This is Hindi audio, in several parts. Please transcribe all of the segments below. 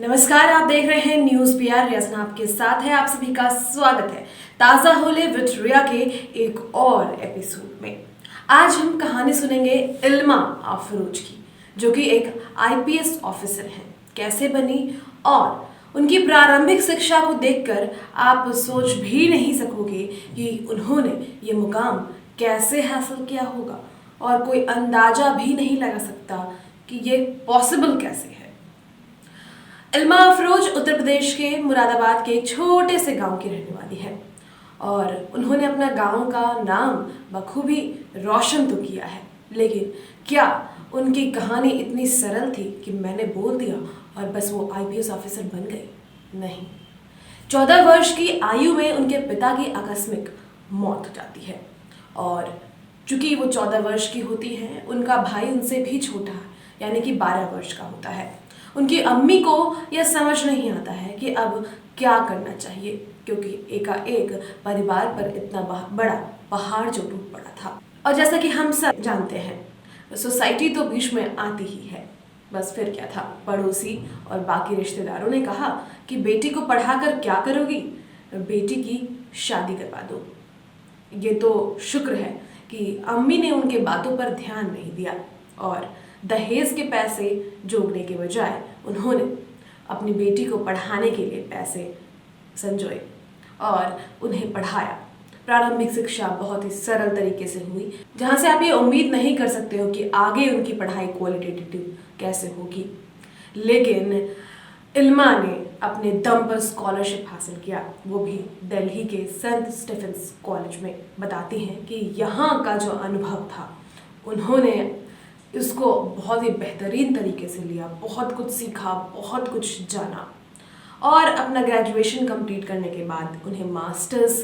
नमस्कार, आप देख रहे हैं न्यूज पीआर। रियासना आपके साथ है। आप सभी का स्वागत है ताज़ा होले विद रिया के एक और एपिसोड में। आज हम कहानी सुनेंगे इल्मा अफरोज की, जो कि एक आईपीएस ऑफिसर हैं। कैसे बनी और उनकी प्रारंभिक शिक्षा को देखकर आप सोच भी नहीं सकोगे कि उन्होंने ये मुकाम कैसे हासिल किया होगा, और कोई अंदाजा भी नहीं लगा सकता कि ये पॉसिबल कैसे है। इल्मा अफरोज उत्तर प्रदेश के मुरादाबाद के एक छोटे से गांव की रहने वाली है, और उन्होंने अपना गांव का नाम बखूबी रोशन तो किया है। लेकिन क्या उनकी कहानी इतनी सरल थी कि मैंने बोल दिया और बस वो आईपीएस ऑफिसर बन गई? नहीं। 14 वर्ष की आयु में उनके पिता की आकस्मिक मौत हो जाती है, और चूंकि वो 14 वर्ष की होती हैं, उनका भाई उनसे भी छोटा है, यानी कि 12 वर्ष का होता है। उनकी अम्मी को यह समझ नहीं आता है कि अब क्या करना चाहिए, क्योंकि एकाएक परिवार पर इतना बड़ा पहाड़ जो टूट पड़ा था। और जैसा कि हम सब जानते हैं, सोसाइटी तो बीच में आती ही है। बस फिर क्या था, पड़ोसी और बाकी रिश्तेदारों ने कहा कि बेटी को पढ़ाकर क्या करोगी, बेटी की शादी करवा दो। ये तो शुक्र है कि अम्मी ने उनके बातों पर ध्यान नहीं दिया, और दहेज के पैसे जोड़ने के बजाय उन्होंने अपनी बेटी को पढ़ाने के लिए पैसे संजोए और उन्हें पढ़ाया। प्रारंभिक शिक्षा बहुत ही सरल तरीके से हुई, जहाँ से आप ये उम्मीद नहीं कर सकते हो कि आगे उनकी पढ़ाई क्वालिटेटिव कैसे होगी। लेकिन इल्मा ने अपने दम पर स्कॉलरशिप हासिल किया, वो भी दिल्ली के सेंट स्टीफेंस कॉलेज में। बताती हैं कि यहाँ का जो अनुभव था, उन्होंने इसको बहुत ही बेहतरीन तरीके से लिया, बहुत कुछ सीखा, बहुत कुछ जाना, और अपना ग्रेजुएशन कंप्लीट करने के बाद उन्हें मास्टर्स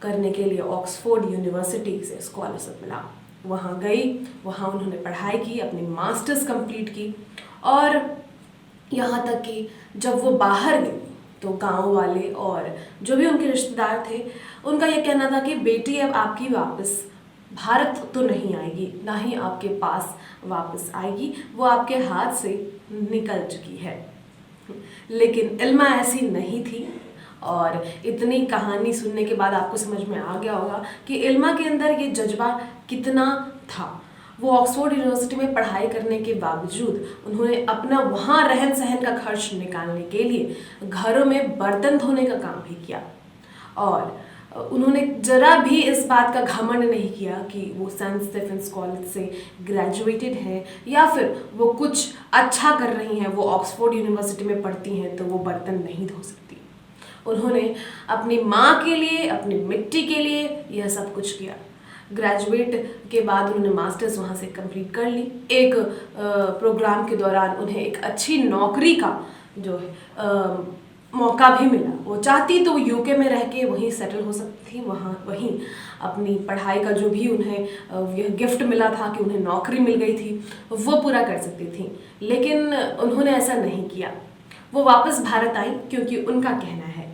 करने के लिए ऑक्सफोर्ड यूनिवर्सिटी से स्कॉलरशिप मिला। वहाँ गई, वहाँ उन्होंने पढ़ाई की, अपनी मास्टर्स कंप्लीट की, और यहाँ तक कि जब वो बाहर गई तो गांव वाले और जो भी उनके रिश्तेदार थे, उनका ये कहना था कि बेटी अब आपकी वापस भारत तो नहीं आएगी, ना ही आपके पास वापस आएगी, वो आपके हाथ से निकल चुकी है। लेकिन इल्मा ऐसी नहीं थी, और इतनी कहानी सुनने के बाद आपको समझ में आ गया होगा कि इल्मा के अंदर ये जज्बा कितना था। वो ऑक्सफोर्ड यूनिवर्सिटी में पढ़ाई करने के बावजूद उन्होंने अपना वहाँ रहन सहन का खर्च निकालने के लिए घरों में बर्तन धोने का काम भी किया, और उन्होंने जरा भी इस बात का घमंड नहीं किया कि वो सेंट स्टीफेंस कॉलेज से ग्रेजुएटेड हैं, या फिर वो कुछ अच्छा कर रही हैं, वो ऑक्सफोर्ड यूनिवर्सिटी में पढ़ती हैं तो वो बर्तन नहीं धो सकती। उन्होंने अपनी माँ के लिए, अपनी मिट्टी के लिए यह सब कुछ किया। ग्रेजुएट के बाद उन्होंने मास्टर्स वहाँ से कंप्लीट कर ली। एक प्रोग्राम के दौरान उन्हें एक अच्छी नौकरी का जो है मौका भी मिला। वो चाहती तो यूके में रह के वहीं सेटल हो सकती थी, वहीं अपनी पढ़ाई का जो भी उन्हें यह गिफ्ट मिला था कि उन्हें नौकरी मिल गई थी, वो पूरा कर सकती थी। लेकिन उन्होंने ऐसा नहीं किया। वो वापस भारत आई, क्योंकि उनका कहना है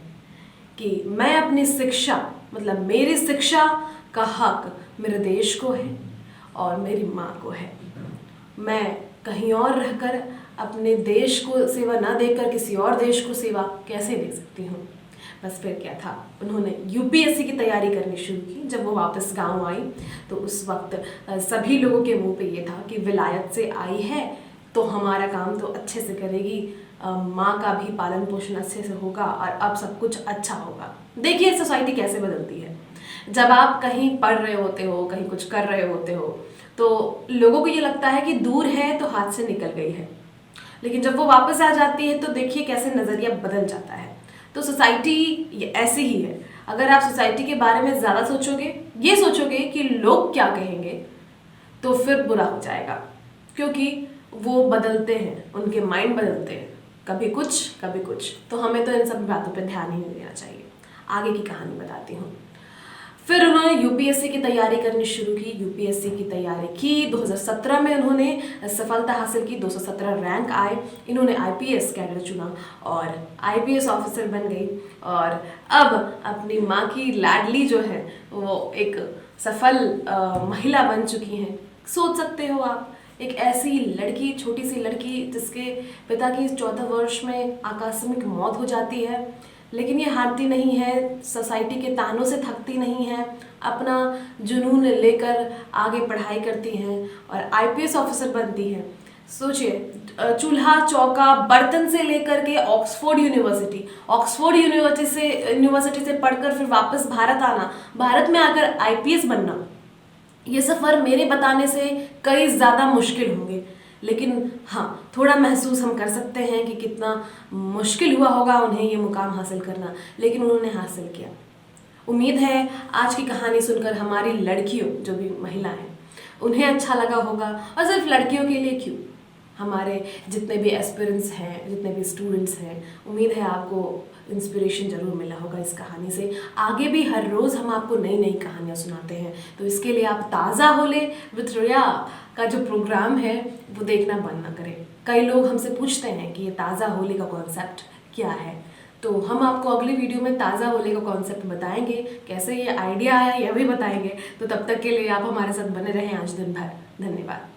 कि मैं अपनी शिक्षा, मतलब मेरी शिक्षा का हक मेरे देश को है और मेरी माँ को है। मैं कहीं और रहकर अपने देश को सेवा ना देकर किसी और देश को सेवा कैसे दे सकती हूँ। बस फिर क्या था, उन्होंने यूपीएससी की तैयारी करनी शुरू की। जब वो वापस गांव आई तो उस वक्त सभी लोगों के मुंह पे ये था कि विलायत से आई है तो हमारा काम तो अच्छे से करेगी, माँ का भी पालन पोषण अच्छे से होगा और अब सब कुछ अच्छा होगा। देखिए सोसाइटी कैसे बदलती है। जब आप कहीं पढ़ रहे होते हो, कहीं कुछ कर रहे होते हो, तो लोगों को ये लगता है कि दूर है तो हाथ से निकल गई है, लेकिन जब वो वापस आ जाती है तो देखिए कैसे नज़रिया बदल जाता है। तो सोसाइटी ऐसे ही है। अगर आप सोसाइटी के बारे में ज़्यादा सोचोगे, ये सोचोगे कि लोग क्या कहेंगे, तो फिर बुरा हो जाएगा, क्योंकि वो बदलते हैं, उनके माइंड बदलते हैं, कभी कुछ कभी कुछ। तो हमें तो इन सब बातों पर ध्यान ही नहीं देना चाहिए। आगे की कहानी बताती हूँ। फिर उन्होंने यूपीएससी की तैयारी करनी शुरू की। यूपीएससी की तैयारी की 2017 में उन्होंने सफलता हासिल की, 217 रैंक आए। इन्होंने आईपीएस कैडर चुना और आईपीएस ऑफिसर बन गई, और अब अपनी माँ की लाडली जो है वो एक सफल महिला बन चुकी हैं। सोच सकते हो आप एक ऐसी लड़की, छोटी सी लड़की जिसके पिता की 14 वर्ष में आकस्मिक मौत हो जाती है, लेकिन ये हारती नहीं है, सोसाइटी के तानों से थकती नहीं है, अपना जुनून लेकर आगे पढ़ाई करती हैं और आईपीएस ऑफिसर बनती हैं। सोचिए, चूल्हा चौका बर्तन से लेकर के ऑक्सफोर्ड यूनिवर्सिटी से पढ़कर फिर वापस भारत आना, भारत में आकर आईपीएस बनना, ये सफ़र मेरे बताने से कई ज़्यादा मुश्किल होंगे, लेकिन हाँ, थोड़ा महसूस हम कर सकते हैं कि कितना मुश्किल हुआ होगा उन्हें ये मुकाम हासिल करना, लेकिन उन्होंने हासिल किया। उम्मीद है आज की कहानी सुनकर हमारी लड़कियों, जो भी महिला हैं, उन्हें अच्छा लगा होगा। और सिर्फ लड़कियों के लिए क्यों, हमारे जितने भी एस्पिरेंट्स हैं, जितने भी स्टूडेंट्स हैं, उम्मीद है आपको इंस्पिरेशन ज़रूर मिला होगा इस कहानी से। आगे भी हर रोज़ हम आपको नई नई कहानियाँ सुनाते हैं, तो इसके लिए आप ताज़ा होले विथ रिया का जो प्रोग्राम है वो देखना बंद ना करें। कई लोग हमसे पूछते हैं कि ये ताज़ा होले का कॉन्सेप्ट क्या है, तो हम आपको अगली वीडियो में ताज़ा होले का कॉन्सेप्ट बताएंगे, कैसे ये आइडिया आया यह भी बताएंगे। तो तब तक के लिए आप हमारे साथ बने रहें आज दिन भर। धन्यवाद।